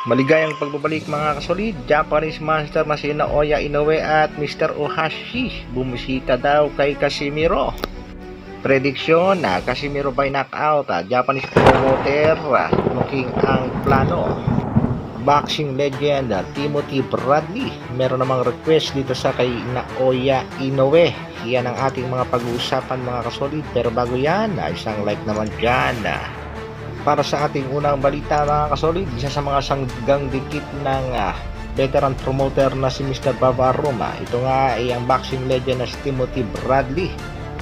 Maligayang pagbabalik mga kasolid, Japanese Monster na si Naoya Inoue at Mr. Ohashi bumisita daw kay Casimiro. Prediksyon na Casimiro by knockout, Japanese promoter looking ang plano. Boxing legend Timothy Bradley meron namang request dito sa kay Naoya Inoue. Yan ang ating mga pag-uusapan mga kasolid, pero bago yan, isang like naman dyan. Para sa ating unang balita mga kasolid, isa sa mga sanggang dikit ng veteran promoter na si Mr. Bavaroma. Ito nga ay ang boxing legend na si Timothy Bradley.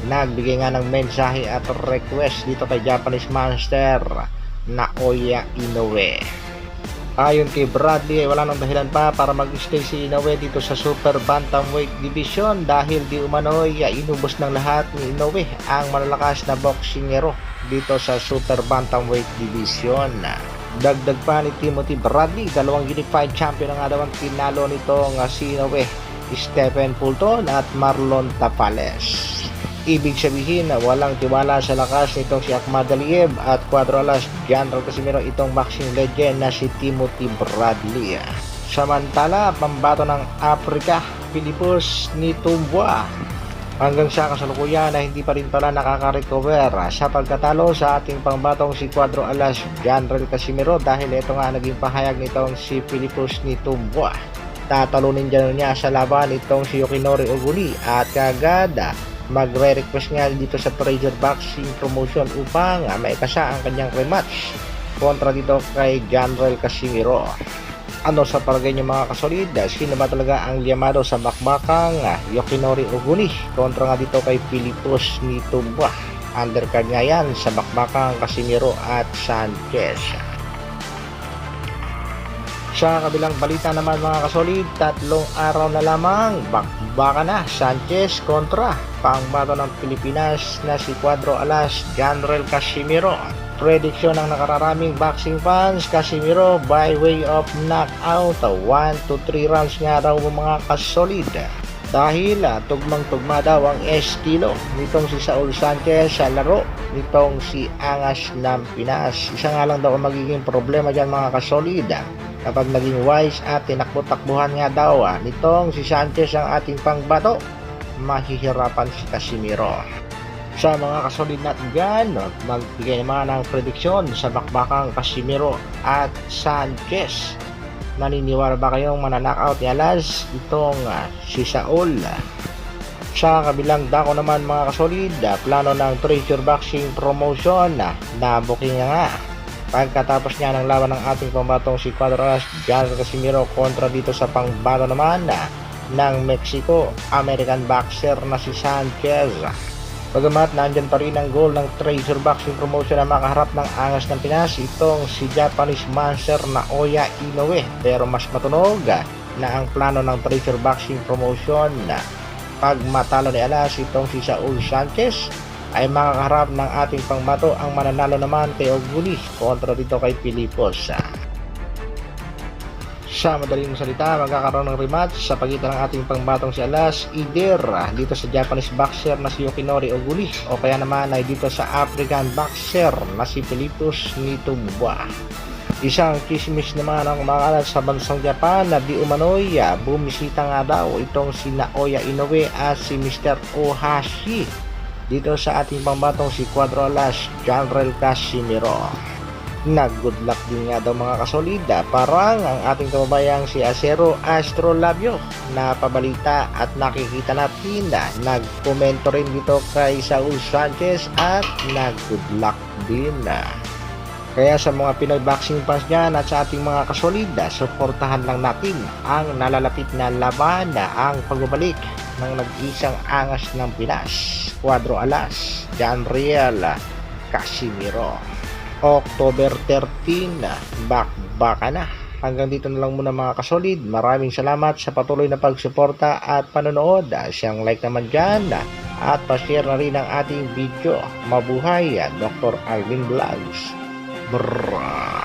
Nagbigay nga ng mensahe at request dito kay Japanese Monster Naoya Inoue. Ayon kay Bradley, wala nang dahilan pa para mag-stay si Inoue dito sa Super Bantamweight Division dahil di umano'y inubos ng lahat ni Inoue ang malalakas na boksingero dito sa Super Bantamweight Division. Dagdag pa ni Timothy Bradley, dalawang unified champion ang daw ang tinalo nitong si Inoue, Stephen Fulton at Marlon Tapales. Ibig sabihin na walang tiwala sa lakas nitong si Akhmad Aliyev at Cuadro Alas General Casimiro itong boxing legend na si Timothy Bradley. Samantala, pambato ng Africa, Philippus Nitumboa hanggang sa kasalukuyan na hindi pa rin pala nakaka-recover sa pagkatalo sa ating pangbatong si Cuadro Alas General Casimiro dahil ito nga naging pahayag nitong si Philippus Nitumboa. Tatalunin dyan niya sa laban itong si Yoshinori Oguni at kagada magre-request nga dito sa Treasure Boxing Promotion upang maikasa ang kanyang rematch kontra dito kay General Casimiro. Ano sa palagay niyo mga kasolid? Sino ba talaga ang liyamado sa bakbakang Yoshinori Oguni kontra nga dito kay Philippus Nitumboa? Undercard nga yan sa bakbakang Casimiro at Sanchez. Sa kabilang balita naman mga kasolid, 3 araw na lamang bakbaka na Sanchez kontra pangbato ng Pilipinas na si Cuadro Alas General Casimiro. Prediksyon ng nakararaming boxing fans, Casimiro by way of knockout, 1 to 3 rounds nga daw mga kasolid. Dahil tugmang-tugma daw ang estilo nitong si Saul Sanchez sa laro nitong si Angas ng Pinas. Isa nga lang daw ang magiging problema dyan mga kasolid. Kapag naging wise at tinakbo-takbuhan nga daw nitong si Sanchez ang ating pangbato, mahihirapan si Casimiro. Sa mga kasolid natin dyan, magbigay naman ng prediksyon sa bakbakang Casimiro at Sanchez. Naniniwala ba kayong mananockout ni Alas itong si Saul? Sa kabilang dako naman mga kasolid, plano ng Treasure Boxing Promotion na booking nga pagkatapos niya ng laban ng ating pambatong si Cuadro Alas General Casimiro kontra dito sa pangbato naman ng Mexico American boxer na si Sanchez. Bagamat nandyan pa rin ang goal ng Treasure Boxing Promotion na makaharap ng Angas ng Pinas itong si Japanese Monster Naoya Inoue, pero mas matunog na ang plano ng Treasure Boxing Promotion na pag matalo ni Alas itong si Saul Sanchez ay makakaharap ng ating pangbato ang mananalo naman kay Oguni kontra dito kay Philippus. Sa madaling salita, magkakaroon ng rematch sa pagitan ng ating pangbatong si Alas either dito sa Japanese boxer na si Yoshinori Oguni o kaya naman ay dito sa African boxer na si Philippus Nitumboa. Isang chismis naman ang kumakalat sa bansang Japan na di umano'y bumisita nga daw itong si Naoya Inoue at si Mr. Ohashi dito sa ating pambatong si Cuadro Alas General Casimiro. Nag-good luck din nga daw mga kasolid, parang ang ating kababayang si Acero Astrolabio na pabalita at nakikita natin nag-komento rin dito kay Saul Sanchez at nag-good luck din. Kaya sa mga Pinoy boxing fans dyan at sa ating mga kasolid, suportahan lang natin ang nalalapit na laban ang pagbabalik ng nag-isang Angas ng Pinas, Cuadro Alas General Casimiro. October 13, bakbaka na. Hanggang dito na lang muna mga kasolid. Maraming salamat sa patuloy na pagsuporta at panonood. Siyang like naman dyan at pa-share na rin ang ating video. Mabuhay, Dr. Alvin Vlogs. Brrrr.